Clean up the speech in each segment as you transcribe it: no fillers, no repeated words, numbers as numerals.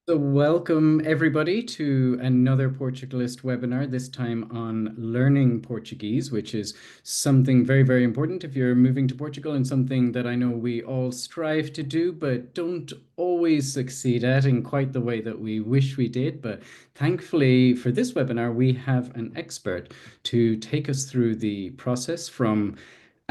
So welcome everybody to another Portugalist webinar, this time on learning Portuguese, which is something very, very important if you're moving to Portugal, and something that I know we all strive to do, but don't always succeed at in quite the way that we wish we did. But thankfully for this webinar, we have an expert to take us through the process from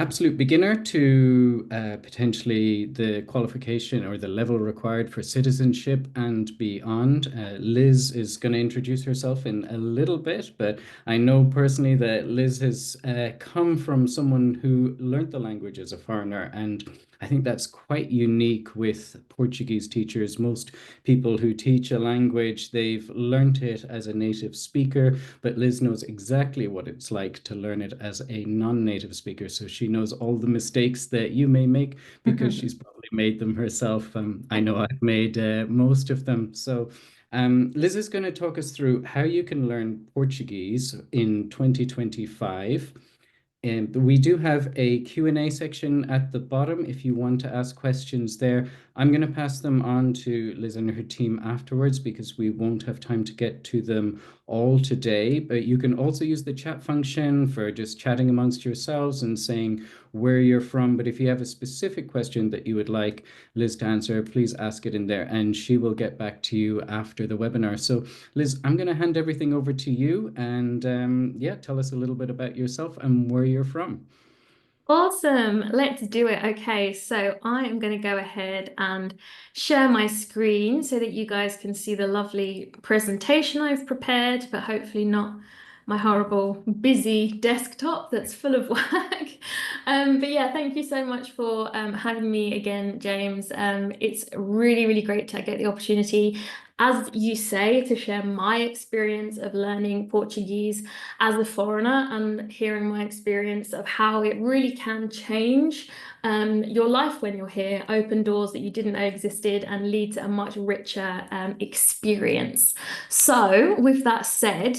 absolute beginner to potentially the qualification or the level required for citizenship and beyond. Liz is going to introduce herself in a little bit, but I know personally that Liz has come from someone who learned the language as a foreigner, and I think that's quite unique with Portuguese teachers. Most people who teach a language, they've learned it as a native speaker, but Liz knows exactly what it's like to learn it as a non-native speaker. So she knows all the mistakes that you may make because she's probably made them herself. I know I've made most of them. So Liz is going to talk us through how you can learn Portuguese in 2025. And we do have a Q&A section at the bottom if you want to ask questions there. I'm going to pass them on to Liz and her team afterwards because we won't have time to get to them all today. But you can also use the chat function for just chatting amongst yourselves and saying where you're from. But if you have a specific question that you would like Liz to answer, please ask it in there and she will get back to you after the webinar. So Liz, I'm going to hand everything over to you and yeah, tell us a little bit about yourself and where you're from. Awesome. Let's do it. Okay, so I am going to go ahead and share my screen so that you guys can see the lovely presentation I've prepared, but hopefully not my horrible busy desktop that's full of work. But yeah, thank you so much for having me again, James. It's really, really great to get the opportunity, as you say, to share my experience of learning Portuguese as a foreigner and hearing my experience of how it really can change your life when you're here, open doors that you didn't know existed, and lead to a much richer experience. So, with that said,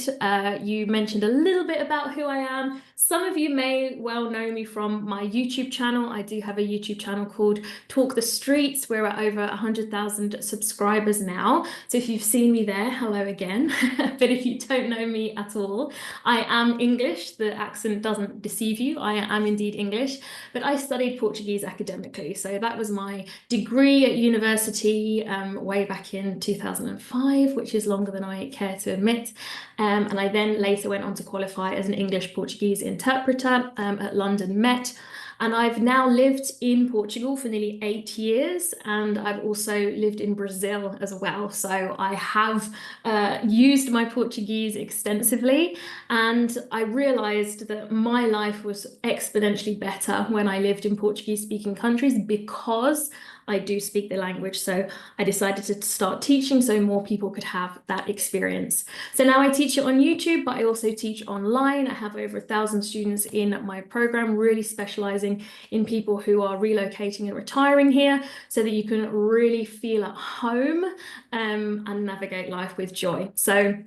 you mentioned a little bit about who I am. Some of you may well know me from my YouTube channel. I do have a YouTube channel called Talk the Streets. We're at over 100,000 subscribers now. So if you've seen me there, hello again. But if you don't know me at all, I am English. The accent doesn't deceive you. I am indeed English, but I studied Portuguese academically. So that was my degree at university way back in 2005, which is longer than I care to admit. And I then later went on to qualify as an English Portuguese interpreter at London Met. And I've now lived in Portugal for nearly 8 years, and I've also lived in Brazil as well. So I have used my Portuguese extensively, and I realized that my life was exponentially better when I lived in Portuguese-speaking countries because I do speak the language. So I decided to start teaching so more people could have that experience. So now I teach it on YouTube, but I also teach online. I have over 1,000 students in my program, really specializing in people who are relocating and retiring here so that you can really feel at home and navigate life with joy. So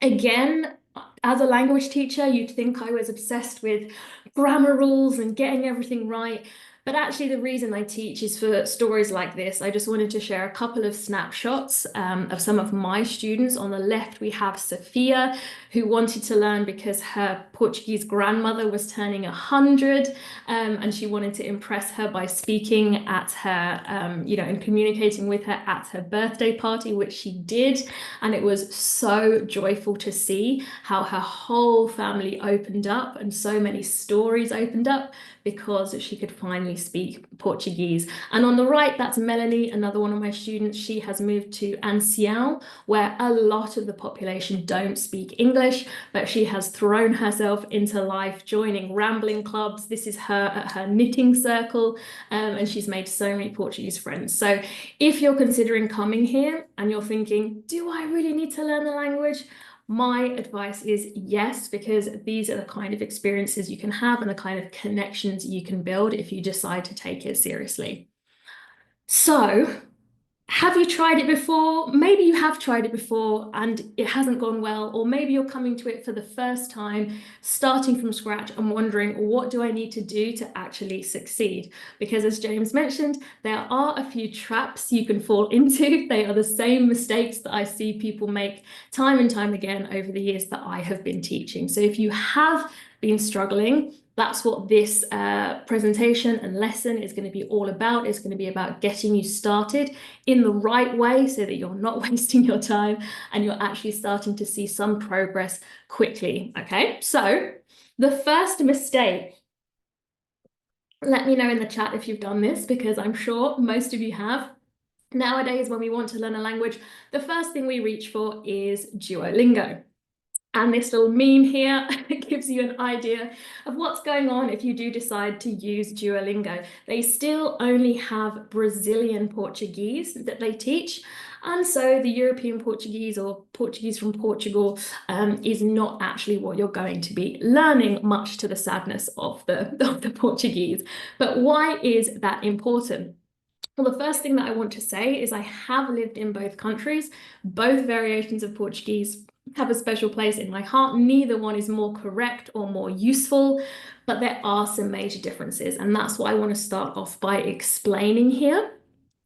again, as a language teacher, you'd think I was obsessed with grammar rules and getting everything right. But actually, the reason I teach is for stories like this. I just wanted to share a couple of snapshots of some of my students. On the left, we have Sophia, who wanted to learn because her Portuguese grandmother was turning 100, and she wanted to impress her by speaking at her, and communicating with her at her birthday party, which she did. And it was so joyful to see how her whole family opened up and so many stories opened up because she could finally speak Portuguese. And on the right, that's Melanie, another one of my students. She has moved to Ancião, where a lot of the population don't speak English, but she has thrown herself into life, joining rambling clubs. This is her at her knitting circle, and she's made so many Portuguese friends. So if you're considering coming here and you're thinking, do I really need to learn the language? My advice is yes, because these are the kind of experiences you can have and the kind of connections you can build if you decide to take it seriously. So Have you tried it before? Maybe you have tried it before and it hasn't gone well, or maybe you're coming to it for the first time, starting from scratch and wondering, what do I need to do to actually succeed? Because as James mentioned, there are a few traps you can fall into. They are the same mistakes that I see people make time and time again over the years that I have been teaching. So if you have been struggling, that's what this presentation and lesson is going to be all about. It's going to be about getting you started in the right way so that you're not wasting your time and you're actually starting to see some progress quickly. Okay, so the first mistake, let me know in the chat if you've done this, because I'm sure most of you have. Nowadays, when we want to learn a language, the first thing we reach for is Duolingo. And this little meme here gives you an idea of what's going on if you do decide to use Duolingo. They still only have Brazilian Portuguese that they teach. And so the European Portuguese or Portuguese from Portugal is not actually what you're going to be learning, much to the sadness of the Portuguese. But why is that important? Well, the first thing that I want to say is I have lived in both countries. Both variations of Portuguese have a special place in my heart. Neither one is more correct or more useful, but there are some major differences. And that's what I want to start off by explaining here.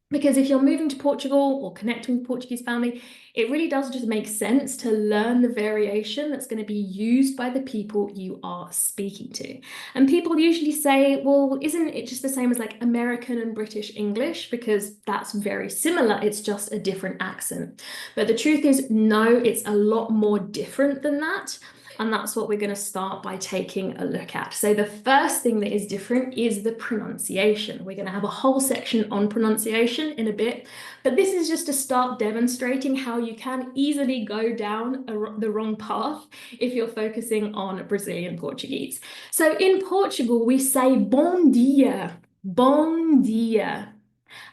Because if you're moving to Portugal or connecting with Portuguese family, it really does just make sense to learn the variation that's going to be used by the people you are speaking to. And people usually say, well, isn't it just the same as like American and British English? Because that's very similar. It's just a different accent. But the truth is, no, it's a lot more different than that. And that's what we're going to start by taking a look at. So the first thing that is different is the pronunciation. We're going to have a whole section on pronunciation in a bit, but this is just to start demonstrating how you can easily go down the wrong path if you're focusing on Brazilian Portuguese. So in Portugal, we say bom dia, bom dia.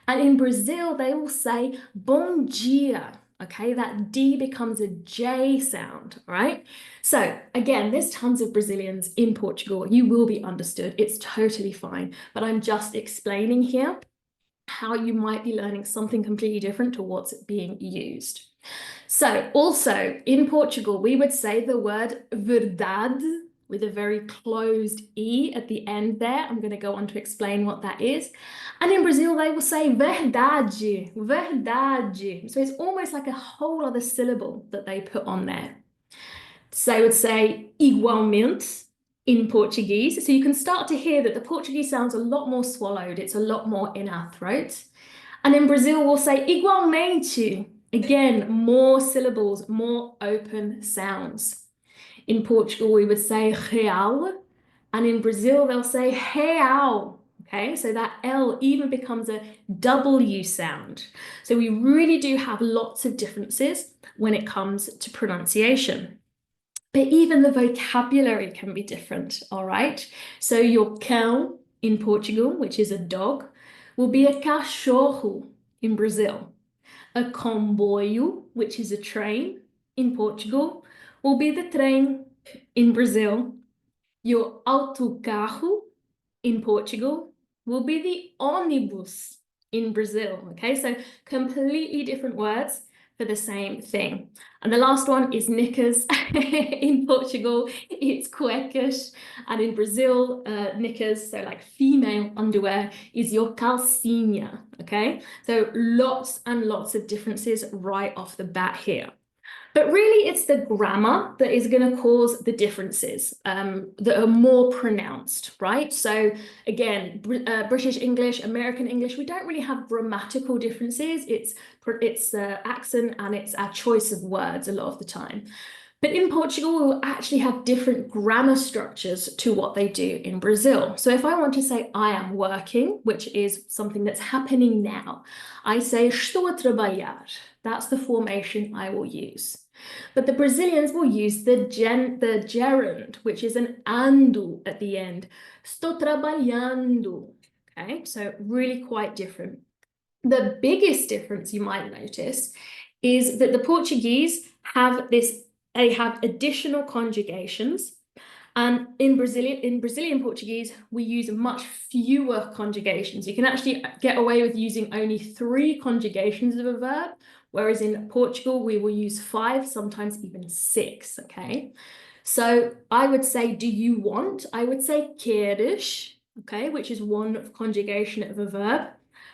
And in Brazil, they will say bom dia. Okay, that D becomes a J sound, right? So again, there's tons of Brazilians in Portugal. You will be understood. It's totally fine. But I'm just explaining here how you might be learning something completely different to what's being used. So also in Portugal, we would say the word verdade with a very closed E at the end there. I'm going to go on to explain what that is. And in Brazil, they will say verdade, verdade. So it's almost like a whole other syllable that they put on there. So they would say igualmente in Portuguese. So you can start to hear that the Portuguese sounds a lot more swallowed. It's a lot more in our throat. And in Brazil, we'll say igualmente. Again, more syllables, more open sounds. In Portugal, we would say real. And in Brazil, they'll say real. Okay, so that L even becomes a W sound. So we really do have lots of differences when it comes to pronunciation. But even the vocabulary can be different, all right? So your cão in Portugal, which is a dog, will be a cachorro in Brazil. A comboio, which is a train in Portugal, will be the trem in Brazil. Your autocarro in Portugal will be the ônibus in Brazil. Okay, so completely different words for the same thing. And the last one is knickers. In Portugal, it's cuecas. And in Brazil, knickers, so like female underwear, is your calcinha. Okay, so lots and lots of differences right off the bat here. But really, it's the grammar that is going to cause the differences that are more pronounced, right? So again, British English, American English, we don't really have grammatical differences. It's accent and it's our choice of words a lot of the time. But in Portugal, we'll actually have different grammar structures to what they do in Brazil. So if I want to say I am working, which is something that's happening now, I say estou a trabalhar. That's the formation I will use. But the Brazilians will use the gerund, which is an ando at the end. Estou trabalhando. Okay, so really quite different. The biggest difference you might notice is that the Portuguese have they have additional conjugations, And in Brazilian Portuguese, we use much fewer conjugations. You can actually get away with using only 3 conjugations of a verb, whereas in Portugal, we will use 5, sometimes even 6, okay? So I would say, do you want? I would say queres, okay, which is one conjugation of a verb.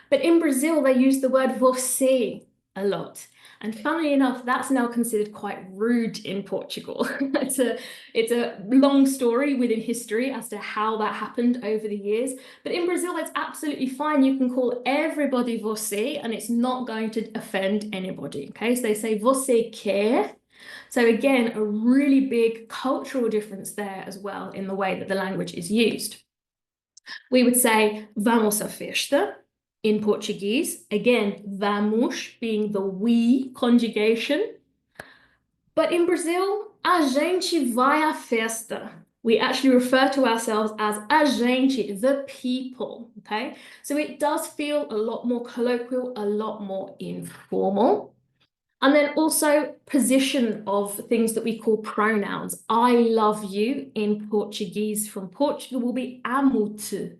But in Brazil, they use the word você a lot. And funnily enough, that's now considered quite rude in Portugal. It's a long story within history as to how that happened over the years. But in Brazil, it's absolutely fine. You can call everybody você, and it's not going to offend anybody. Okay, so they say você quer. So again, a really big cultural difference there as well in the way that the language is used. We would say vamos à festa in Portuguese. Again, vamos being the we conjugation. But in Brazil, a gente vai à festa. We actually refer to ourselves as a gente, the people, okay? So it does feel a lot more colloquial, a lot more informal. And then also position of things that we call pronouns. I love you in Portuguese from Portugal will be amo-te.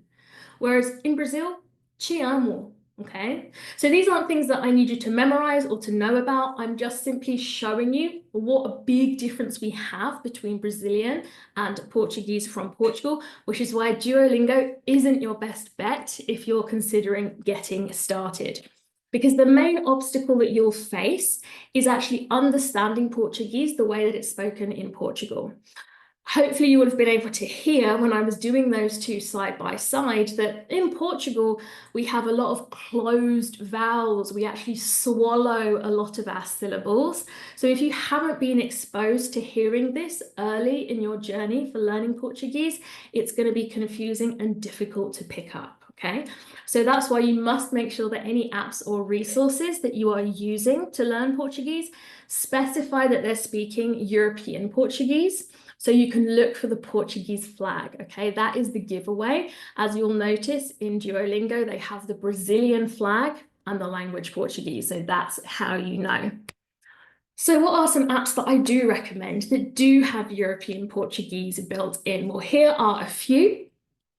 Whereas in Brazil, te amo, okay? So these aren't things that I need you to memorize or to know about. I'm just simply showing you what a big difference we have between Brazilian and Portuguese from Portugal, which is why Duolingo isn't your best bet if you're considering getting started. Because the main obstacle that you'll face is actually understanding Portuguese the way that it's spoken in Portugal. Hopefully you would have been able to hear when I was doing those two side by side that in Portugal, we have a lot of closed vowels. We actually swallow a lot of our syllables. So if you haven't been exposed to hearing this early in your journey for learning Portuguese, it's going to be confusing and difficult to pick up, okay? So that's why you must make sure that any apps or resources that you are using to learn Portuguese specify that they're speaking European Portuguese. So you can look for the Portuguese flag, okay? That is the giveaway. As you'll notice in Duolingo, they have the Brazilian flag and the language Portuguese. So that's how you know. So what are some apps that I do recommend that do have European Portuguese built in? Well, here are a few.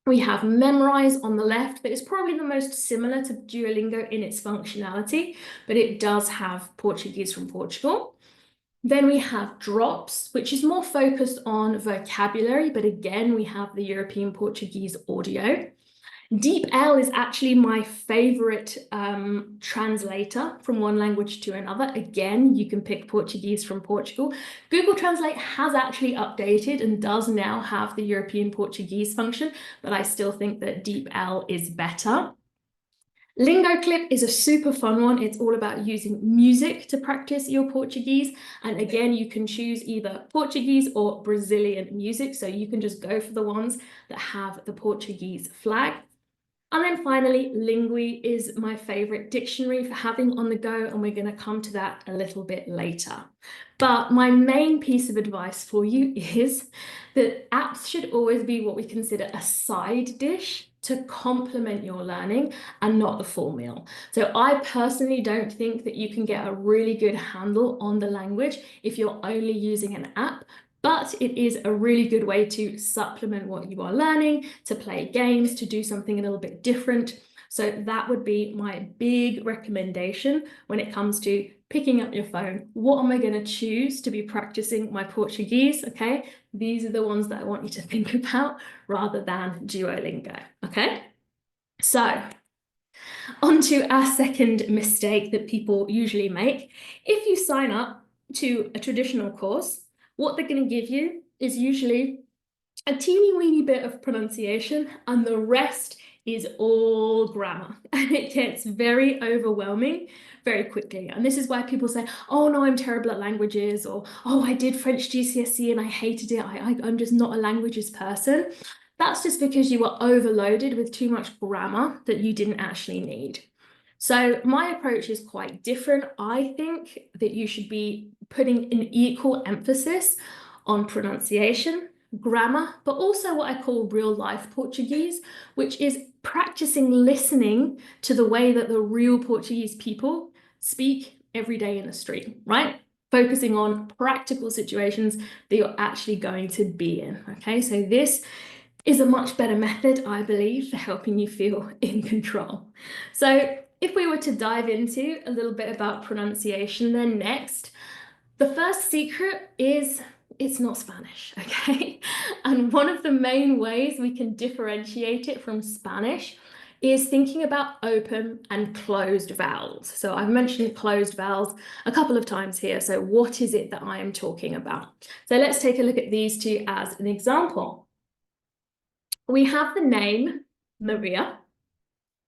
We have Memrise on the left, that is probably the most similar to Duolingo in its functionality, but it does have Portuguese from Portugal. Then we have Drops, which is more focused on vocabulary, but again, we have the European Portuguese audio. DeepL is actually my favorite translator from one language to another. Again, you can pick Portuguese from Portugal. Google Translate has actually updated and does now have the European Portuguese function, but I still think that DeepL is better. Lingo Clip is a super fun one. It's all about using music to practice your Portuguese. And again, you can choose either Portuguese or Brazilian music. So you can just go for the ones that have the Portuguese flag. And then finally, Lingui is my favorite dictionary for having on the go, and we're going to come to that a little bit later. But my main piece of advice for you is that apps should always be what we consider a side dish to complement your learning and not the full meal. So I personally don't think that you can get a really good handle on the language if you're only using an app. But it is a really good way to supplement what you are learning, to play games, to do something a little bit different. So that would be my big recommendation when it comes to picking up your phone. What am I going to choose to be practicing my Portuguese? Okay, these are the ones that I want you to think about rather than Duolingo. Okay, so on to our second mistake that people usually make. If you sign up to a traditional course, what they're going to give you is usually a teeny weeny bit of pronunciation and the rest is all grammar. And it gets very overwhelming very quickly. And this is why people say, oh no, I'm terrible at languages, or oh, I did French GCSE and I hated it. I'm just not a languages person. That's just because you were overloaded with too much grammar that you didn't actually need. So my approach is quite different. I think that you should be putting an equal emphasis on pronunciation, grammar, but also what I call real life Portuguese, which is practicing listening to the way that the real Portuguese people speak every day in the street, right? focusing on practical situations that you're actually going to be in. Okay, so this is a much better method, I believe, for helping you feel in control. So if we were to dive into a little bit about pronunciation, then next, the first secret is it's not Spanish, okay? And one of the main ways we can differentiate it from Spanish is thinking about open and closed vowels. So I've mentioned closed vowels a couple of times here. So what is it that I am talking about? So let's take a look at these two as an example. We have the name Maria.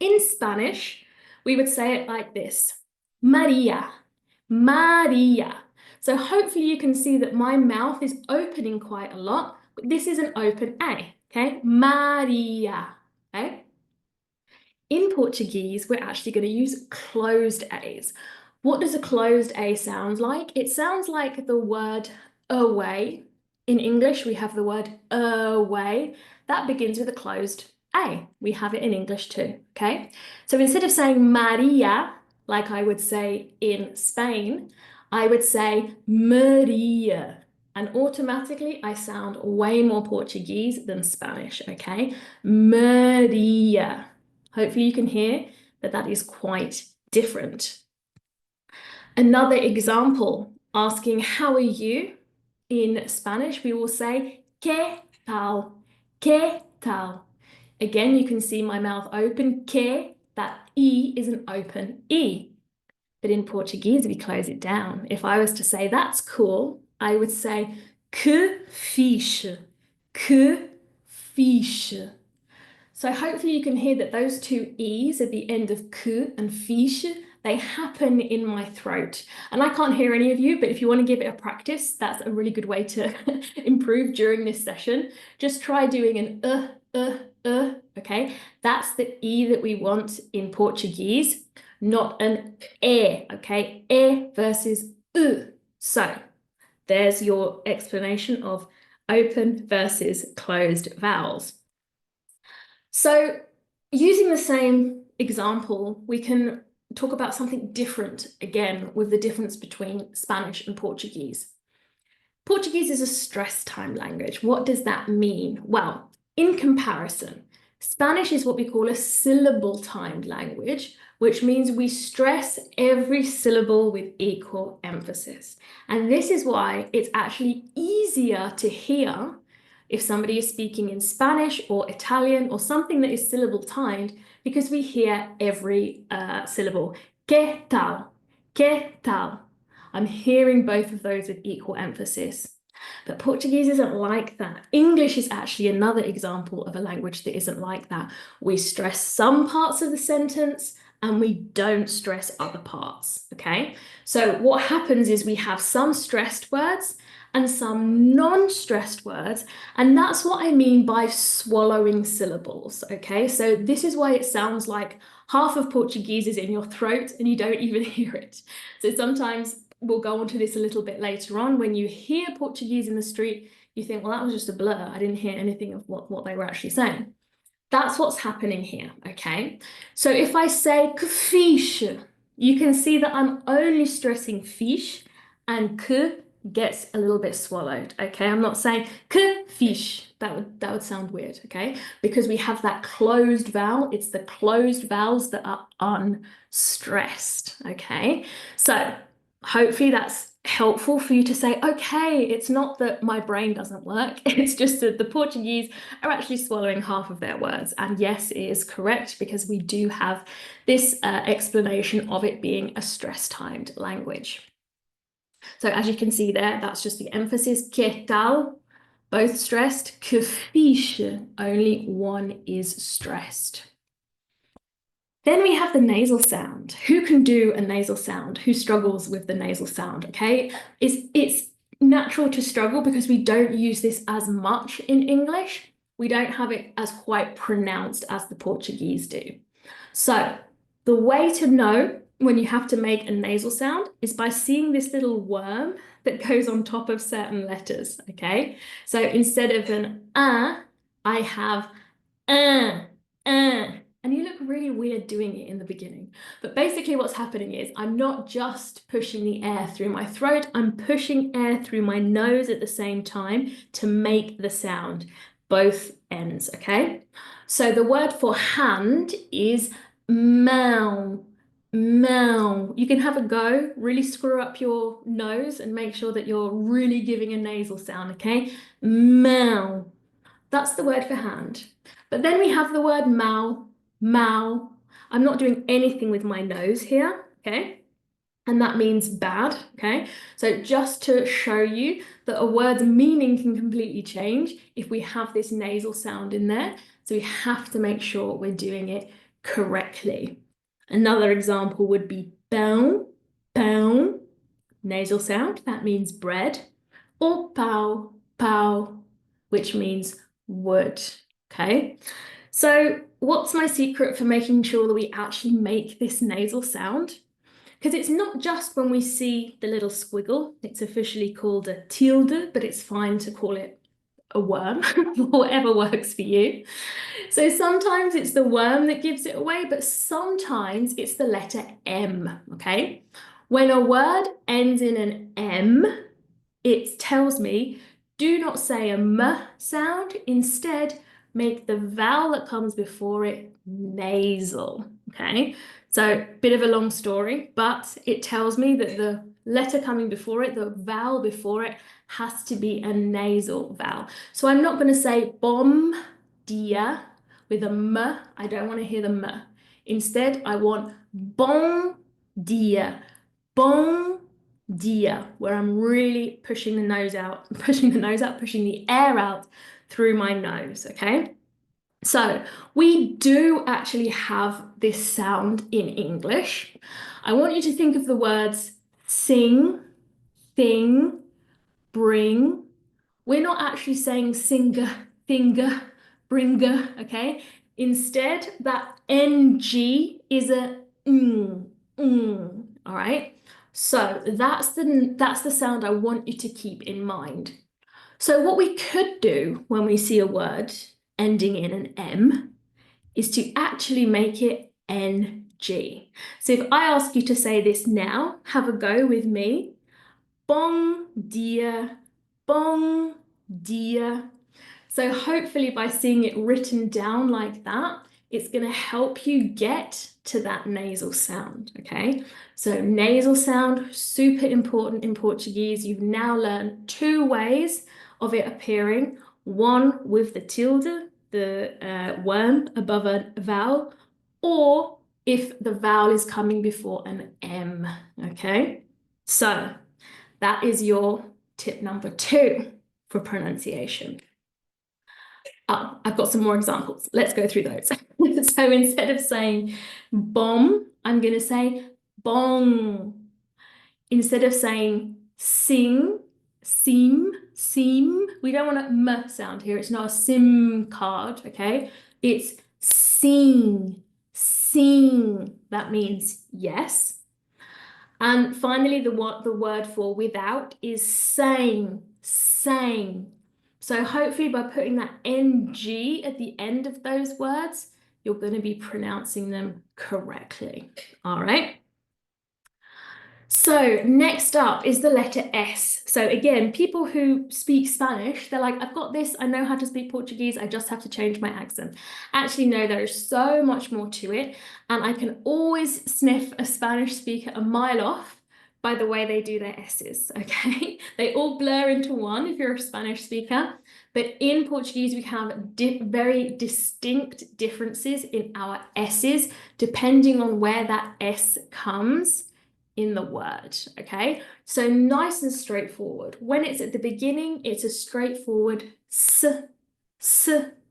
In Spanish, we would say it like this: Maria, Maria. So hopefully you can see that my mouth is opening quite a lot, but this is an open A, okay? Maria, okay? In Portuguese, we're actually going to use closed A's. What does a closed A sound like? It sounds like the word away. In English, we have the word away. That begins with a closed A. We have it in English too, okay? So instead of saying Maria, like I would say in Spain, I would say Maria. And automatically, I sound way more Portuguese than Spanish, okay? Maria. Hopefully you can hear that that is quite different. Another example, asking how are you? In Spanish, we will say ¿Qué tal? ¿Qué tal? Again, you can see my mouth open. Que, that E is an open E. But in Portuguese, we close it down. If I was to say that's cool, I would say que fixe, que fixe. So hopefully you can hear that those two E's at the end of que and fiche, they happen in my throat. And I can't hear any of you, but if you want to give it a practice, that's a really good way to improve during this session. Just try doing an okay? That's the E that we want in Portuguese, not an okay? Versus So there's your explanation of open versus closed vowels. So using the same example, we can talk about something different again with the difference between Spanish and Portuguese. Portuguese is a stress time language. What does that mean? Well, in comparison, Spanish is what we call a syllable timed language, which means we stress every syllable with equal emphasis. And this is why it's actually easier to hear if somebody is speaking in Spanish or Italian or something that is syllable timed, because we hear every syllable. ¿Qué tal? ¿Qué tal? I'm hearing both of those with equal emphasis. But Portuguese isn't like that. English is actually another example of a language that isn't like that. We stress some parts of the sentence and we don't stress other parts, okay? So what happens is we have some stressed words and some non-stressed words, and that's what I mean by swallowing syllables, okay? So this is why it sounds like half of Portuguese is in your throat and you don't even hear it. So sometimes we'll go on to this a little bit later on. When you hear Portuguese in the street, you think, well, that was just a blur. I didn't hear anything of what they were actually saying. That's what's happening here, okay? So if I say que fixe, you can see that I'm only stressing fiche and que gets a little bit swallowed, okay? I'm not saying que fiche. That would sound weird, okay? Because we have that closed vowel. It's the closed vowels that are unstressed, okay? So hopefully that's helpful for you to say, okay, it's not that my brain doesn't work. It's just that the Portuguese are actually swallowing half of their words. And yes, it is correct because we do have this explanation of it being a stress-timed language. So as you can see there, that's just the emphasis. Que tal? Both stressed. Que fixe? Only one is stressed. Then we have the nasal sound. Who can do a nasal sound? Who struggles with the nasal sound, okay? It's natural to struggle because we don't use this as much in English. We don't have it as quite pronounced as the Portuguese do. So the way to know when you have to make a nasal sound is by seeing this little worm that goes on top of certain letters, okay? So instead of an I have And you look really weird doing it in the beginning. But basically what's happening is I'm not just pushing the air through my throat, I'm pushing air through my nose at the same time to make the sound, both ends, okay? So the word for hand is mão, mão. You can have a go, really screw up your nose and make sure that you're really giving a nasal sound, okay? Mão. That's the word for hand. But then we have the word mouth, mouth. I'm not doing anything with my nose here, okay? And that means bad, okay? So just to show you that a word's meaning can completely change if we have this nasal sound in there. So we have to make sure we're doing it correctly. Another example would be pão, pão, nasal sound, that means bread, or pau, pau, which means wood, okay? So what's my secret for making sure that we actually make this nasal sound? Because it's not just when we see the little squiggle, it's officially called a tilde, but it's fine to call it a worm, whatever works for you. So sometimes it's the worm that gives it away, but sometimes it's the letter M, okay? When a word ends in an M, it tells me do not say a M sound, instead make the vowel that comes before it nasal, okay? So bit of a long story, but it tells me that the letter coming before it, the vowel before it, has to be a nasal vowel. So I'm not going to say bom dia with a M. I don't want to hear the M. Instead, I want bon dia, bon dia, where I'm really pushing the nose out, pushing the air out through my nose, okay? So we do actually have this sound in English. I want you to think of the words sing, thing, bring. We're not actually saying singer, finger, bringer, okay? Instead, that ng is a all right? So that's the sound I want you to keep in mind. So what we could do when we see a word ending in an M is to actually make it NG. So if I ask you to say this now, have a go with me. Bom dia, bom dia. So hopefully by seeing it written down like that, it's going to help you get to that nasal sound, okay? So nasal sound, super important in Portuguese. You've now learned two ways of it appearing. One with the tilde, the worm above a vowel, or if the vowel is coming before an M, okay? So that is your tip number 2 for pronunciation. Oh, I've got some more examples. Let's go through those. So instead of saying bom, I'm going to say bong. Instead of saying sing, seem, seem, we don't want a m sound here. It's not a SIM card, okay? It's sing, sing. That means yes. And finally, the word for without is sang, sang. So hopefully by putting that ng at the end of those words, you're going to be pronouncing them correctly. All right. So next up is the letter S. So again, people who speak Spanish, they're like, I've got this, I know how to speak Portuguese, I just have to change my accent. Actually, no, there is so much more to it. And I can always sniff a Spanish speaker a mile off by the way they do their S's, okay? They all blur into one if you're a Spanish speaker. But in Portuguese, we have very distinct differences in our S's, depending on where that S comes in the word, okay? So nice and straightforward. When it's at the beginning, it's a straightforward s,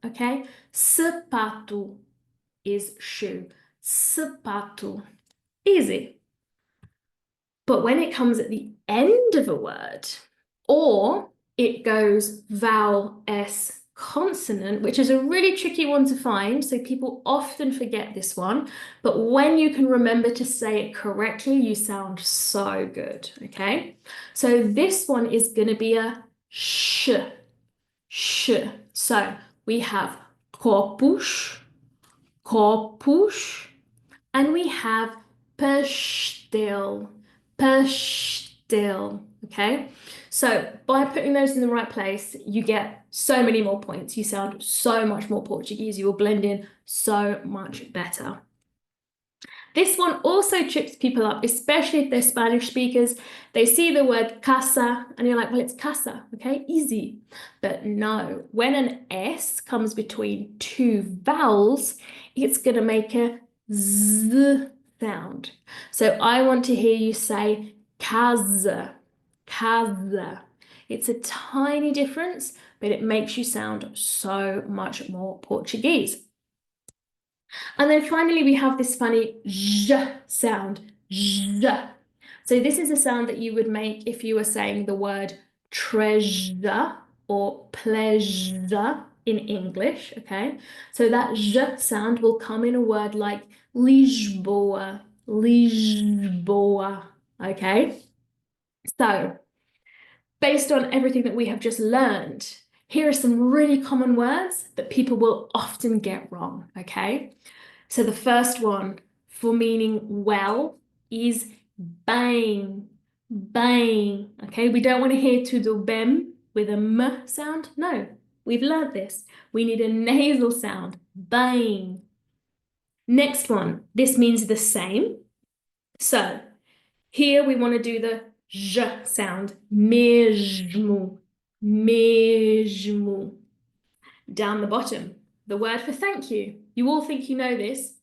okay? Sapato is shoe. Sapato. Easy. But when it comes at the end of a word, or it goes vowel S consonant, which is a really tricky one to find, so people often forget this one, but when you can remember to say it correctly, you sound so good, okay? So this one is going to be a sh, sh. So we have corpus, copos, and we have pastel, pastel, okay? So by putting those in the right place, you get so many more points. You sound so much more Portuguese. You will blend in so much better. This one also trips people up, especially if they're Spanish speakers. They see the word casa and you're like, well, it's casa, okay? Easy. But no, when an S comes between two vowels, it's going to make a Z sound. So I want to hear you say casa, casa. It's a tiny difference, but it makes you sound so much more Portuguese. And then finally, we have this funny zh sound, zh. So this is a sound that you would make if you were saying the word treasure or pleasure in English, okay? So that zh sound will come in a word like Lisboa, Lisboa, okay? So based on everything that we have just learned, here are some really common words that people will often get wrong, okay? So the first one for meaning well is bem, bem. Okay, we don't want to hear tudo bem with a m sound. No, we've learned this. We need a nasal sound, bem. Next one, this means the same. So here we want to do the j sound, mesmo, mesmo. Down the bottom, the word for thank you. You all think you know this,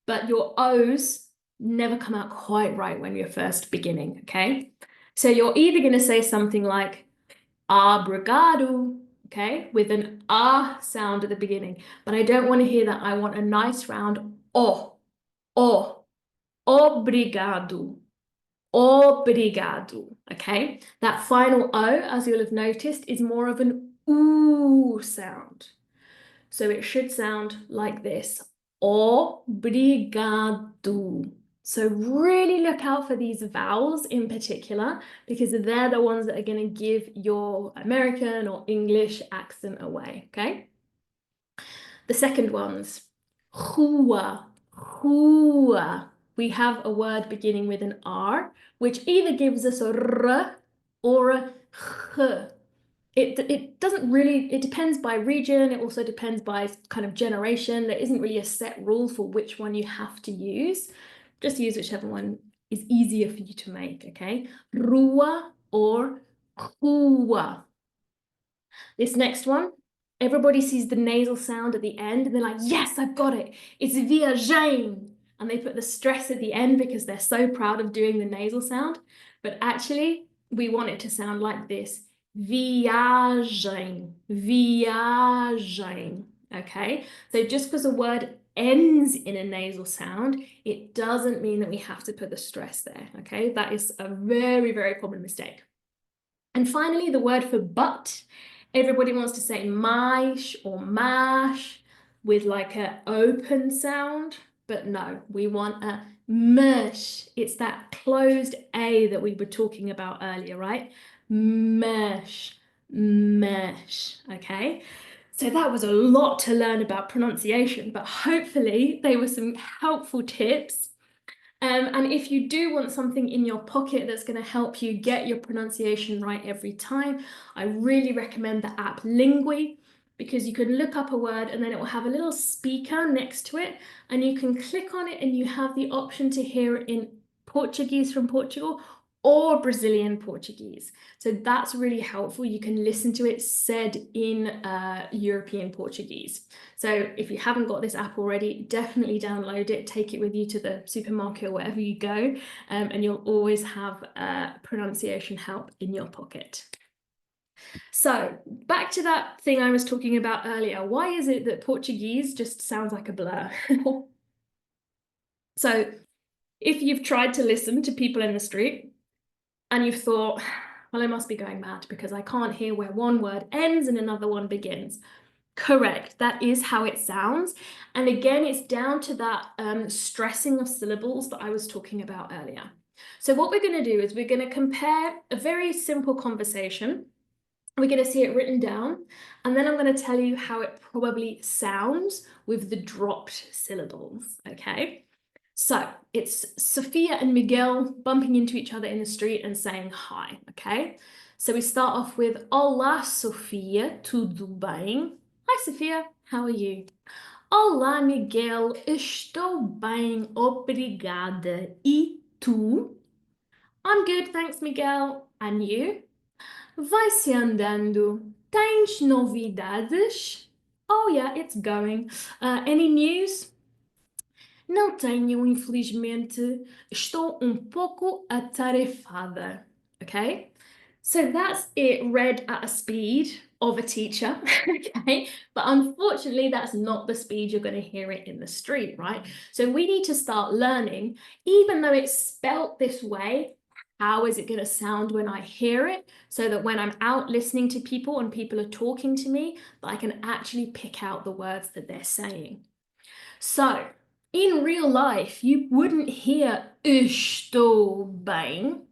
but your O's never come out quite right when you're first beginning, okay? So you're either going to say something like obrigado, okay, with an ah sound at the beginning, but I don't want to hear that. I want a nice round o, obrigado, obrigado, okay? That final O, as you'll have noticed, is more of an oo sound. So it should sound like this. Obrigado. So really look out for these vowels in particular, because they're the ones that are going to give your American or English accent away, okay? The second ones, rua, rua. We have a word beginning with an R, which either gives us a R or a H. It doesn't really, it depends by region. It also depends by kind of generation. There isn't really a set rule for which one you have to use. Just use whichever one is easier for you to make, okay? Rua or rua. This next one, everybody sees the nasal sound at the end and they're like, yes, I've got it. It's viagem. And they put the stress at the end because they're so proud of doing the nasal sound. But actually, we want it to sound like this. Viagem, viagem, okay? So just because a word ends in a nasal sound, it doesn't mean that we have to put the stress there, okay? That is a very, very common mistake. And finally, the word for but. Everybody wants to say mais or mash with like an open sound, but no, we want a mush. It's that closed A that we were talking about earlier, right? Mush, mush, okay? So that was a lot to learn about pronunciation, but hopefully they were some helpful tips. And if you do want something in your pocket that's going to help you get your pronunciation right every time, I really recommend the app Lingui, because you can look up a word and then it will have a little speaker next to it and you can click on it and you have the option to hear it in Portuguese from Portugal or Brazilian Portuguese. So that's really helpful. You can listen to it said in European Portuguese. So if you haven't got this app already, definitely download it, take it with you to the supermarket or wherever you go, and you'll always have pronunciation help in your pocket. So back to that thing I was talking about earlier. Why is it that Portuguese just sounds like a blur? So if you've tried to listen to people in the street and you've thought, well, I must be going mad because I can't hear where one word ends and another one begins. Correct, that is how it sounds. And again, it's down to that stressing of syllables that I was talking about earlier. So what we're going to do is we're going to compare a very simple conversation We're going to see it written down, and then I'm going to tell you how it probably sounds with the dropped syllables, okay? So it's Sophia and Miguel bumping into each other in the street and saying hi, okay? So we start off with Olá, Sofia, tudo bem? Hi, Sophia, how are you? Olá, Miguel, estou bem, obrigada. E tu? I'm good, thanks, Miguel. And you? Vai-se andando. Tens novidades? Oh, yeah, it's going. Any news? Não tenho, infelizmente. Estou pouco atarefada. Okay? So that's it read at a speed of a teacher, okay? But unfortunately, that's not the speed you're going to hear it in the street, right? So we need to start learning, even though it's spelt this way, how is it going to sound when I hear it? So that when I'm out listening to people and people are talking to me, I can actually pick out the words that they're saying. So, in real life, you wouldn't hear estou bem.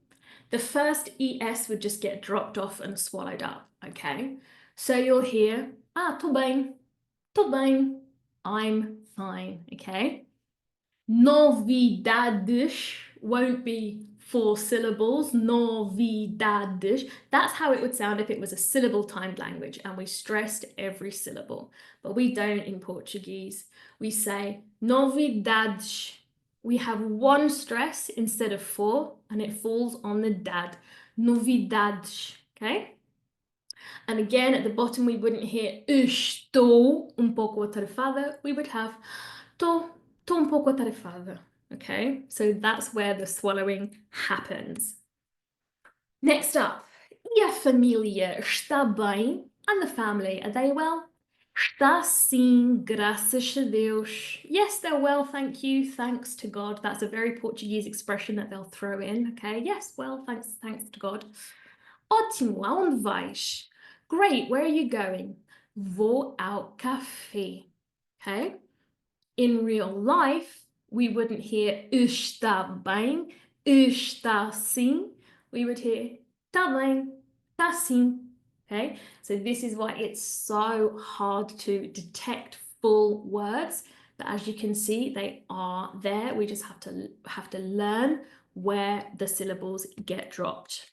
The first ES would just get dropped off and swallowed up, okay? So you'll hear, tô bem, I'm fine, okay? Novidades won't be 4 syllables, novidades. That's how it would sound if it was a syllable timed language and we stressed every syllable, but we don't in Portuguese. We say novidades. We have 1 stress instead of 4 and it falls on the dad. Novidades, okay? And again, at the bottom, we wouldn't hear estou pouco atarefada. We would have tô pouco atarefada. Okay, so that's where the swallowing happens. Next up, e a família está bem? And the family, are they well? Está sim, graças a Deus. Yes, they're well, thank you, thanks to God. That's a very Portuguese expression that they'll throw in, okay? Yes, well, thanks to God. Ótimo, aonde vais? Great, where are you going? Vou ao café. Okay? In real life, we wouldn't hear está bem, está sim. We would hear tá bem, tá sim. Okay? So this is why it's so hard to detect full words. But as you can see, they are there. We just have to learn where the syllables get dropped.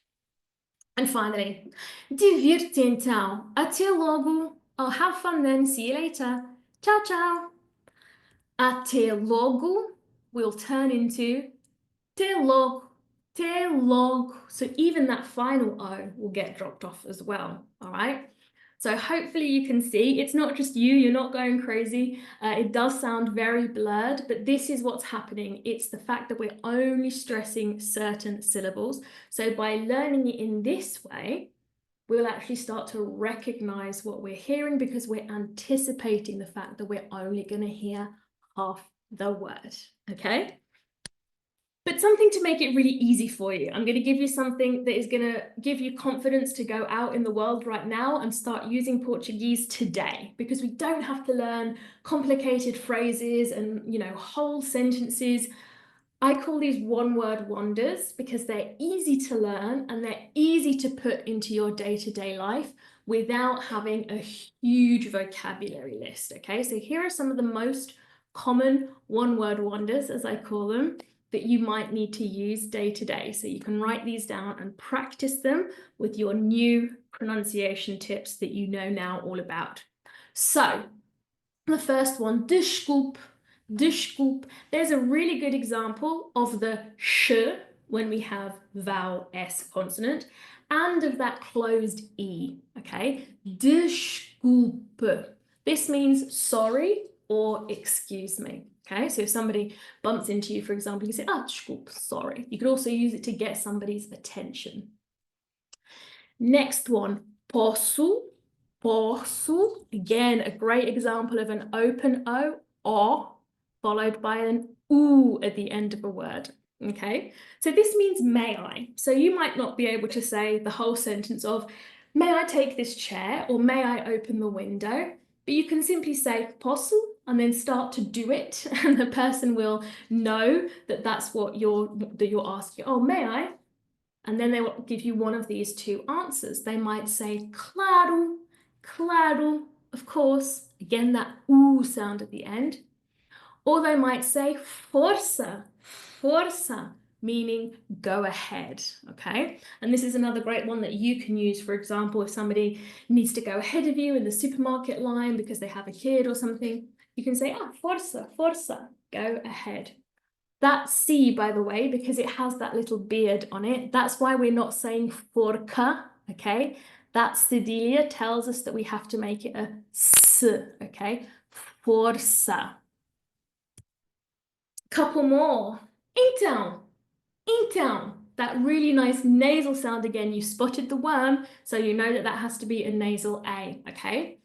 And finally, divirte então. Até logo. Oh, have fun then. See you later. Ciao, ciao. Até logo will turn into te logo, te logo. So even that final O will get dropped off as well, all right? So hopefully you can see, it's not just you're not going crazy. It does sound very blurred, but this is what's happening. It's the fact that we're only stressing certain syllables. So by learning it in this way, we'll actually start to recognize what we're hearing because we're anticipating the fact that we're only going to hear half the word, okay? But something to make it really easy for you. I'm going to give you something that is going to give you confidence to go out in the world right now and start using Portuguese today, because we don't have to learn complicated phrases and, whole sentences. I call these one-word wonders because they're easy to learn and they're easy to put into your day-to-day life without having a huge vocabulary list, okay? So here are some of the most common one-word wonders, as I call them, that you might need to use day to day. So you can write these down and practice them with your new pronunciation tips that you know now all about. So the first one, desculpe, desculpe. There's a really good example of the sh when we have vowel S consonant and of that closed E, okay? Desculpe. This means sorry or excuse me. Okay, so if somebody bumps into you, for example, you say, desculpe, sorry. You could also use it to get somebody's attention. Next one, posso, posso. Again, a great example of an open O, followed by an U at the end of a word. Okay, so this means may I. So you might not be able to say the whole sentence of, may I take this chair, or may I open the window? But you can simply say posso and then start to do it, and the person will know that that's what you're asking. Oh, may I? And then they will give you one of these two answers. They might say claro, claro, of course. Again, that oo sound at the end. Or they might say força, força, meaning go ahead, okay? And this is another great one that you can use, for example, if somebody needs to go ahead of you in the supermarket line because they have a kid or something, you can say, força, força, go ahead. That C, by the way, because it has that little beard on it, that's why we're not saying forca, okay? That cedilla tells us that we have to make it a S, okay? Força. Couple more. Então, então. That really nice nasal sound again. You spotted the worm, so you know that that has to be a nasal A, okay?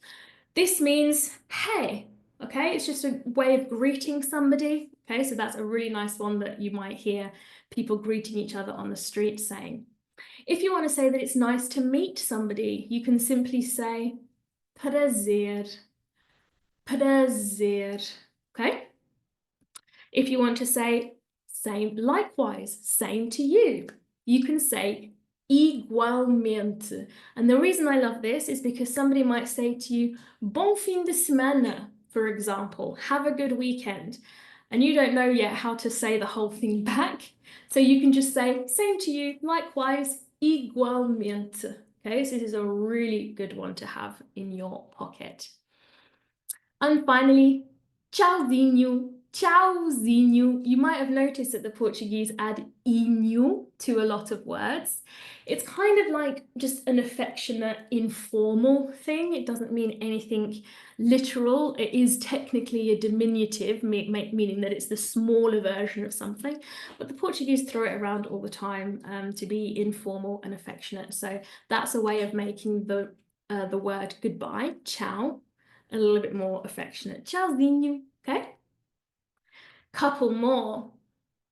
This means hey, okay? It's just a way of greeting somebody, okay? So that's a really nice one that you might hear people greeting each other on the street saying. If you want to say that it's nice to meet somebody, you can simply say prazer, prazer, okay? If you want to say same, likewise, same to you, you can say igualmente. And the reason I love this is because somebody might say to you, bom fim de semana, for example, have a good weekend. And you don't know yet how to say the whole thing back. So you can just say, same to you, likewise, igualmente. Okay, so this is a really good one to have in your pocket. And finally, tchauzinho, tchauzinho. You might have noticed that the Portuguese add inho to a lot of words. It's kind of like just an affectionate, informal thing. It doesn't mean anything literal. It is technically a diminutive, meaning that it's the smaller version of something. But the Portuguese throw it around all the time to be informal and affectionate. So that's a way of making the word goodbye, ciao, a little bit more affectionate. Tchauzinho, okay? Couple more.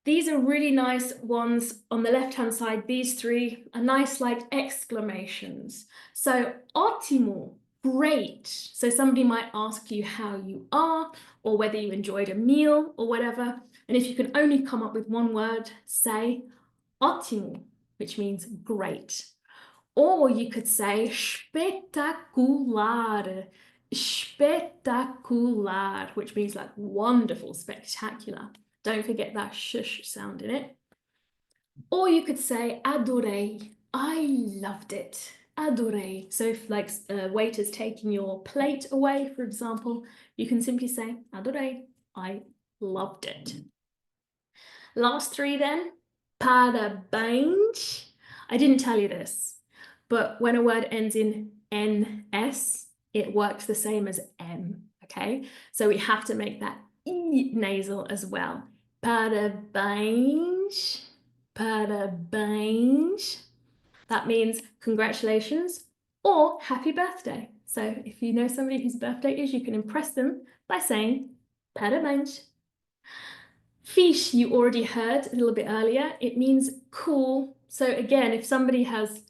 These are really nice ones on the left-hand side. These three are nice like exclamations. So ótimo, great. So somebody might ask you how you are or whether you enjoyed a meal or whatever. And if you can only come up with one word, say ótimo, which means great. Or you could say espetacular, espetacular, which means like wonderful, spectacular. Don't forget that shush sound in it. Or you could say adorei, I loved it, adorei. So if like a waiter's taking your plate away, for example, you can simply say adorei, I loved it. Last three then, parabéns. I didn't tell you this, but when a word ends in NS, it works the same as M, okay? So we have to make that E nasal as well. Parabéns, parabéns. That means congratulations or happy birthday. So if you know somebody whose birthday is, you can impress them by saying parabéns. Fiche, you already heard a little bit earlier. It means cool. So again, if somebody has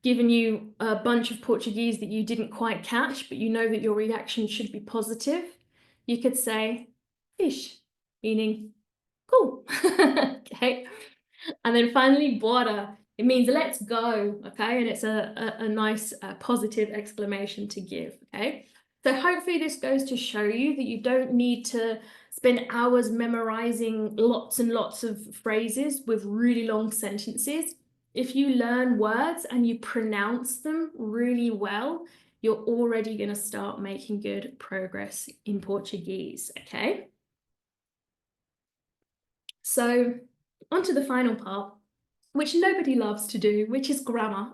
given you a bunch of Portuguese that you didn't quite catch, but you know that your reaction should be positive, you could say fiche, meaning cool. Okay. And then finally, bora. It means let's go, okay? And it's a nice positive exclamation to give, okay? So hopefully this goes to show you that you don't need to spend hours memorizing lots and lots of phrases with really long sentences. If you learn words and you pronounce them really well, you're already going to start making good progress in Portuguese, okay? So on to the final part, which nobody loves to do, which is grammar.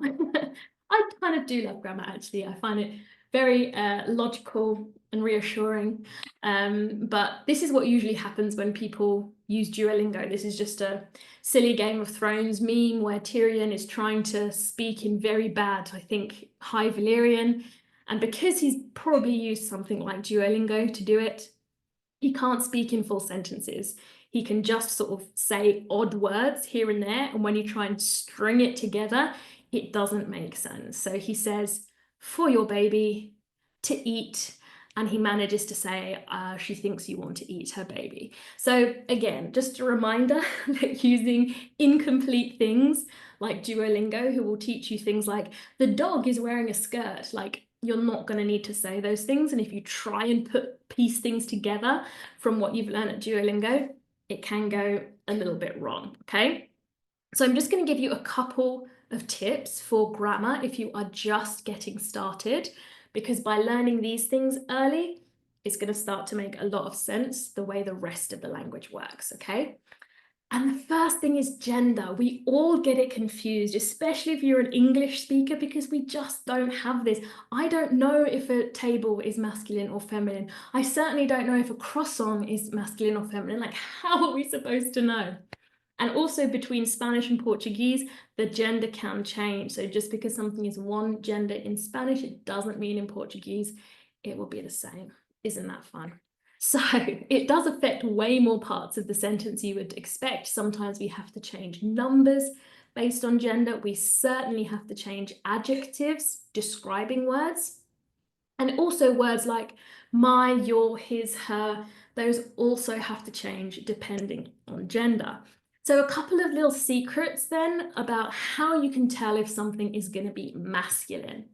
I kind of do love grammar, actually. I find it very logical and reassuring. But this is what usually happens when people use Duolingo. This is just a silly Game of Thrones meme where Tyrion is trying to speak in very bad, I think, High Valyrian. And because he's probably used something like Duolingo to do it, he can't speak in full sentences. He can just sort of say odd words here and there. And when you try and string it together, it doesn't make sense. So he says, for your baby, to eat, and he manages to say, she thinks you want to eat her baby. So again, just a reminder that using incomplete things like Duolingo, who will teach you things like the dog is wearing a skirt, like you're not going to need to say those things. And if you try and piece things together from what you've learned at Duolingo, it can go a little bit wrong, okay? So I'm just going to give you a couple of tips for grammar if you are just getting started, because by learning these things early, it's going to start to make a lot of sense the way the rest of the language works, okay? And the first thing is gender. We all get it confused, especially if you're an English speaker, because we just don't have this. I don't know if a table is masculine or feminine. I certainly don't know if a croissant is masculine or feminine. Like, how are we supposed to know? And also between Spanish and Portuguese, the gender can change. So just because something is one gender in Spanish, it doesn't mean in Portuguese it will be the same. Isn't that fun? So it does affect way more parts of the sentence you would expect. Sometimes we have to change numbers based on gender. We certainly have to change adjectives describing words. And also words like my, your, his, her, those also have to change depending on gender. So a couple of little secrets then about how you can tell if something is going to be masculine.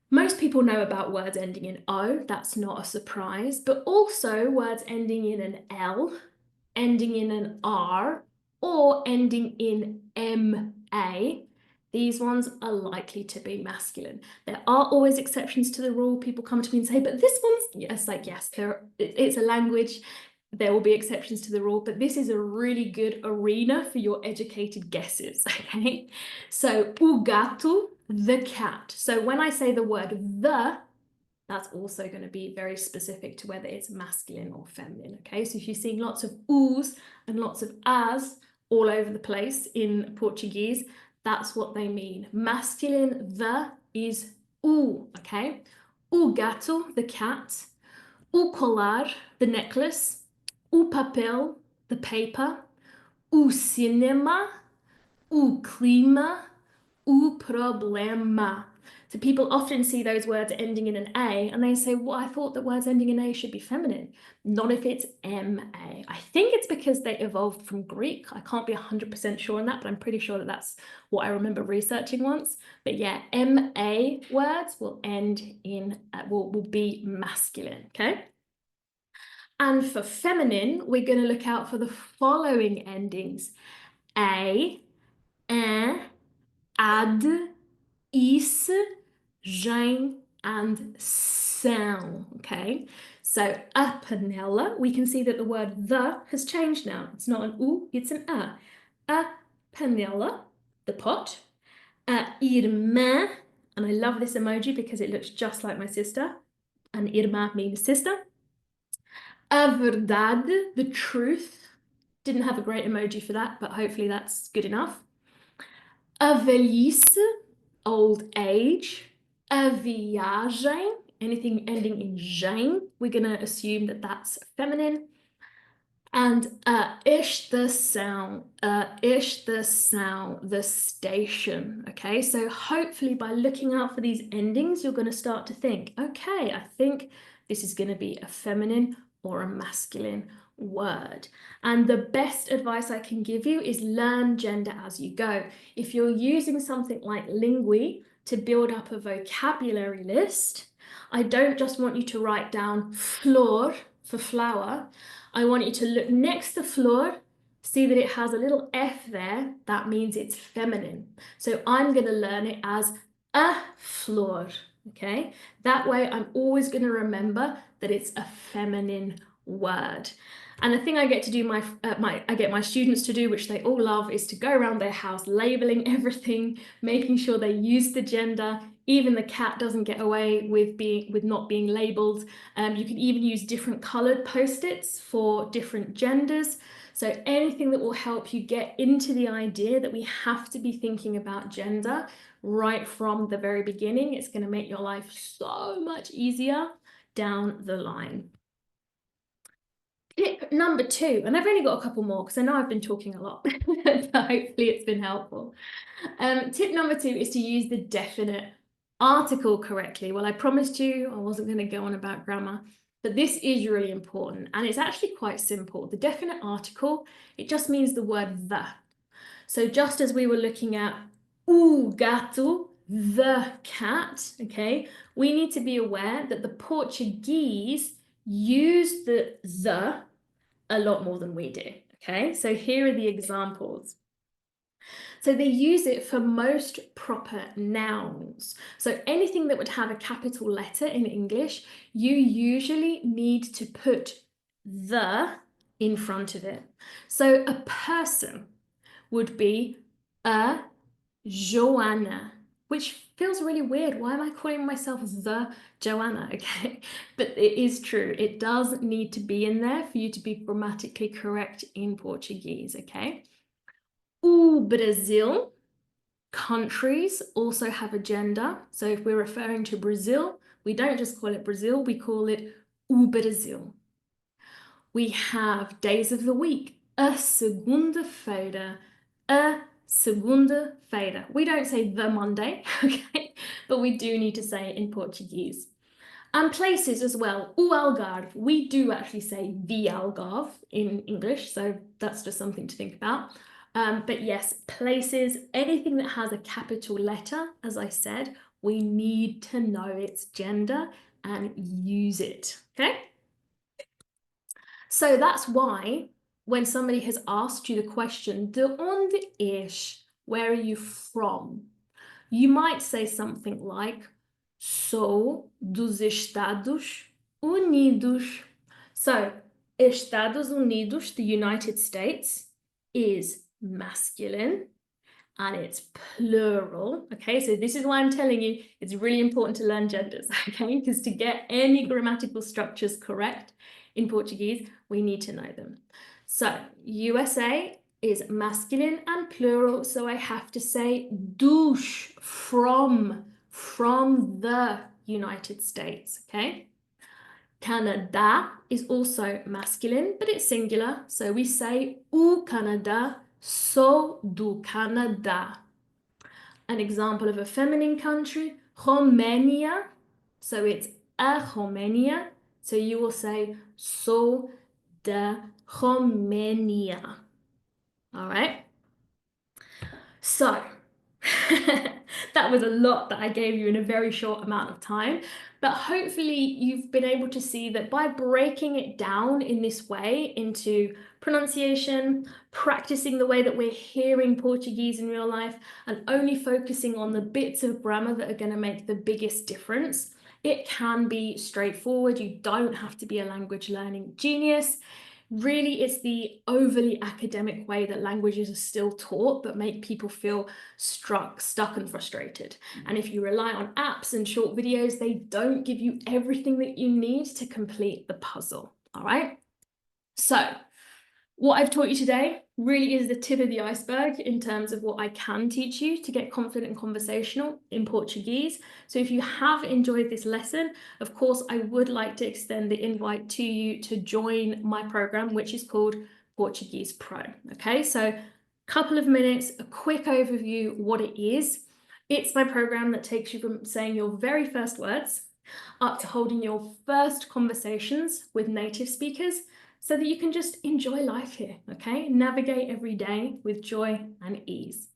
Most people know about words ending in O, that's not a surprise, but also words ending in an L, ending in an R, or ending in MA. These ones are likely to be masculine. There are always exceptions to the rule. People come to me and say, but this one's, yes, like, yes, it's a language. There will be exceptions to the rule, but this is a really good arena for your educated guesses, okay? So, o gato, the cat. So when I say the word the, that's also going to be very specific to whether it's masculine or feminine, okay? So if you're seeing lots of os and lots of as all over the place in Portuguese, that's what they mean. Masculine, the, is o, okay? O gato, the cat. O colar, the necklace. O papel, the paper. O cinema, o clima, o problema. So people often see those words ending in an A and they say, well, I thought that words ending in A should be feminine. Not if it's M-A. I think it's because they evolved from Greek. I can't be 100% sure on that, but I'm pretty sure that that's what I remember researching once. But yeah, M-A words will end in, will be masculine, okay? And for feminine, we're going to look out for the following endings. A, un, ad, is, gen, and são, okay? So a panela, we can see that the word the has changed now. It's not an u, it's an a. A panela, the pot. A irmã, and I love this emoji because it looks just like my sister. And irmã means sister. A verdade, the truth. Didn't have a great emoji for that, but hopefully that's good enough. A velhice, old age. A viagem, anything ending in gen, we're going to assume that that's feminine. And estação, the station, okay? So hopefully by looking out for these endings, you're going to start to think, okay, I think this is going to be a feminine or a masculine word. And the best advice I can give you is learn gender as you go. If you're using something like Lingui to build up a vocabulary list, I don't just want you to write down flor for flower. I want you to look next to flor, see that it has a little F there. That means it's feminine. So I'm going to learn it as a flor, okay? That way I'm always going to remember that it's a feminine word. And the thing I get to do I get my students to do, which they all love, is to go around their house labeling everything, making sure they use the gender. Even the cat doesn't get away with not being labeled. You can even use different colored post-its for different genders. So anything that will help you get into the idea that we have to be thinking about gender right from the very beginning. It's going to make your life so much easier down the line. Tip number 2, and I've only got a couple more because I know I've been talking a lot, but hopefully it's been helpful. Tip number 2 is to use the definite article correctly. Well, I promised you I wasn't going to go on about grammar, but this is really important, and it's actually quite simple. The definite article, it just means the word the. So just as we were looking at o gato, the cat, okay, we need to be aware that the Portuguese use the a lot more than we do, okay? So here are the examples. So they use it for most proper nouns. So anything that would have a capital letter in English, you usually need to put the in front of it. So a person would be a Joanna, which feels really weird. Why am I calling myself the Joanna? Okay, but it is true. It does need to be in there for you to be grammatically correct in Portuguese, okay? O Brazil, countries also have a gender. So if we're referring to Brazil, we don't just call it Brazil, we call it o Brasil. We have days of the week, a segunda-feira, a segunda-feira. We don't say the Monday, okay? But we do need to say it in Portuguese. And places as well, o Algarve. We do actually say the Algarve in English, so that's just something to think about. But yes, places, anything that has a capital letter, as I said, we need to know its gender and use it, okay? So that's why when somebody has asked you the question, de onde és? Where are you from? You might say something like, sou dos Estados Unidos. So, Estados Unidos, the United States, is masculine and it's plural. Okay, so this is why I'm telling you it's really important to learn genders, okay? Because to get any grammatical structures correct in Portuguese, we need to know them. So, USA is masculine and plural, so I have to say dos, from the United States, okay? Canada is also masculine, but it's singular, so we say o Canada, sou do Canada. An example of a feminine country, Romania, so it's a Romania, so you will say sou da Romania. All right. So that was a lot that I gave you in a very short amount of time, but hopefully you've been able to see that by breaking it down in this way into pronunciation, practicing the way that we're hearing Portuguese in real life, and only focusing on the bits of grammar that are going to make the biggest difference, it can be straightforward. You don't have to be a language learning genius. Really, it's the overly academic way that languages are still taught that make people feel stuck and frustrated. And if you rely on apps and short videos, they don't give you everything that you need to complete the puzzle, all right? So, what I've taught you today really is the tip of the iceberg in terms of what I can teach you to get confident and conversational in Portuguese. So if you have enjoyed this lesson, of course, I would like to extend the invite to you to join my program, which is called Portuguese Pro. Okay, so a couple of minutes, a quick overview, what it is. It's my program that takes you from saying your very first words up to holding your first conversations with native speakers, so that you can just enjoy life here, okay? Navigate every day with joy and ease.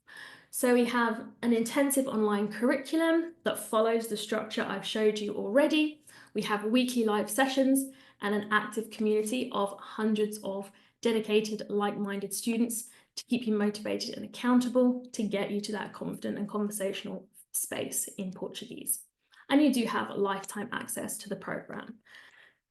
So we have an intensive online curriculum that follows the structure I've showed you already. We have weekly live sessions and an active community of hundreds of dedicated, like-minded students to keep you motivated and accountable to get you to that confident and conversational space in Portuguese. And you do have lifetime access to the program.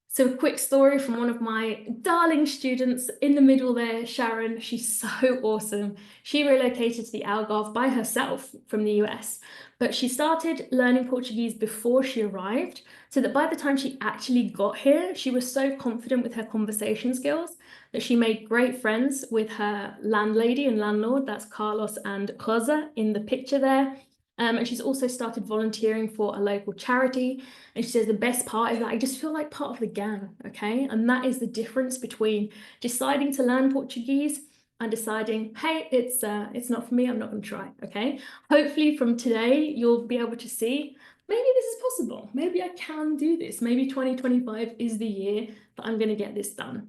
So a quick story from one of my darling students in the middle there, Sharon. She's so awesome. She relocated to the Algarve by herself from the US, but she started learning Portuguese before she arrived, so that by the time she actually got here, she was so confident with her conversation skills that she made great friends with her landlady and landlord, that's Carlos and Rosa in the picture there. And she's also started volunteering for a local charity. And she says the best part is that I just feel like part of the gang, okay? And that is the difference between deciding to learn Portuguese and deciding, hey, it's not for me, I'm not gonna try, okay? Hopefully from today, you'll be able to see maybe this is possible. Maybe I can do this. Maybe 2025 is the year that I'm going to get this done.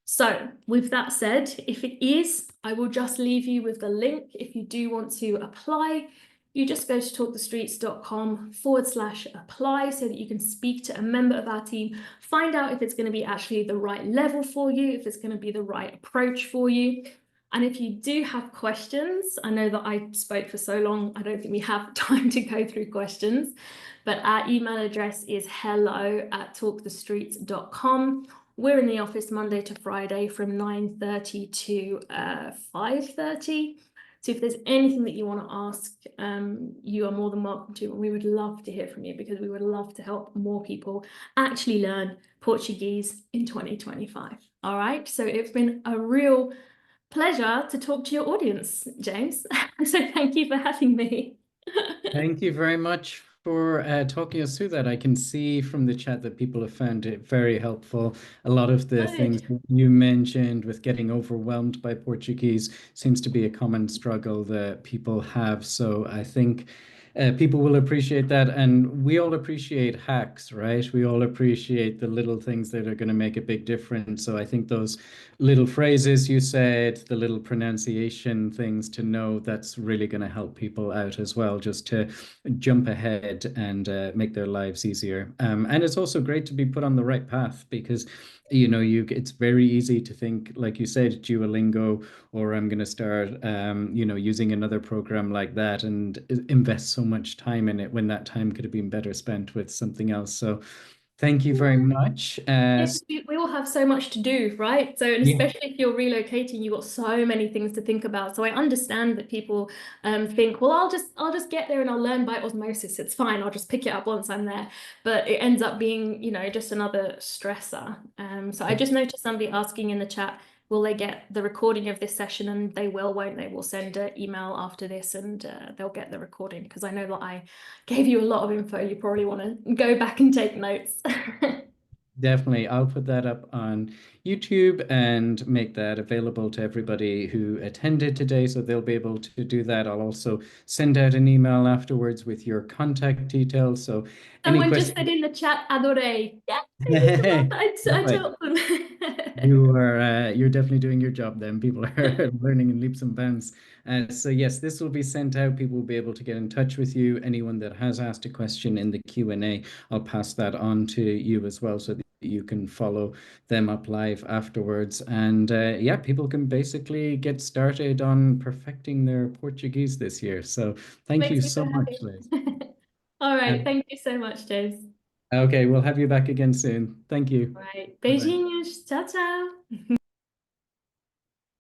So, with that said, if it is, I will just leave you with the link. If you do want to apply, you just go to talkthestreets.com/apply so that you can speak to a member of our team, find out if it's going to be actually the right level for you, if it's going to be the right approach for you. And if you do have questions, I know that I spoke for so long, I don't think we have time to go through questions, but our email address is hello@talkthestreets.com. We're in the office Monday to Friday from 9:30 to 5:30. So if there's anything that you want to ask, you are more than welcome to. And we would love to hear from you because we would love to help more people actually learn Portuguese in 2025. All right. So it's been a real pleasure to talk to your audience, James. So thank you for having me. Thank you very much for talking us through that. I can see from the chat that people have found it very helpful. A lot of the things Good. that you mentioned with getting overwhelmed by Portuguese seems to be a common struggle that people have. So I think people will appreciate that. And we all appreciate hacks, right? We all appreciate the little things that are going to make a big difference. So I think those little phrases you said, the little pronunciation things to know, that's really going to help people out as well, just to jump ahead and make their lives easier. And it's also great to be put on the right path because it's very easy to think, like you said, Duolingo, or I'm going to start using another program like that and invest so much time in it when that time could have been better spent with something else. So thank you very much. Yeah, 'cause we all have so much to do, right? So, and Yeah. especially if you're relocating, you've got so many things to think about. So I understand that people think, well, I'll just get there and I'll learn by osmosis. It's fine. I'll just pick it up once I'm there. But it ends up being, just another stressor. So I just noticed somebody asking in the chat, will they get the recording of this session? And they will, won't they? We'll send an email after this and they'll get the recording because I know that I gave you a lot of info. You probably want to go back and take notes. Definitely. I'll put that up on YouTube and make that available to everybody who attended today, so they'll be able to do that. I'll also send out an email afterwards with your contact details. So any Someone just questions? said in the chat, adorei. Yeah, maybe it's the one that I Perfect. told them. You're definitely doing your job then. People are learning in leaps and bounds. So yes, this will be sent out. People will be able to get in touch with you. Anyone that has asked a question in the Q&A, I'll pass that on to you as well so that you can follow them up live afterwards. And yeah, people can basically get started on perfecting their Portuguese this year. So thank you Makes me so so much, happy. Liz. All right, Um, thank you so much, James. okay, we'll have you back again soon. Thank you. All right, Bye-bye. beijinhos. Ciao, ciao.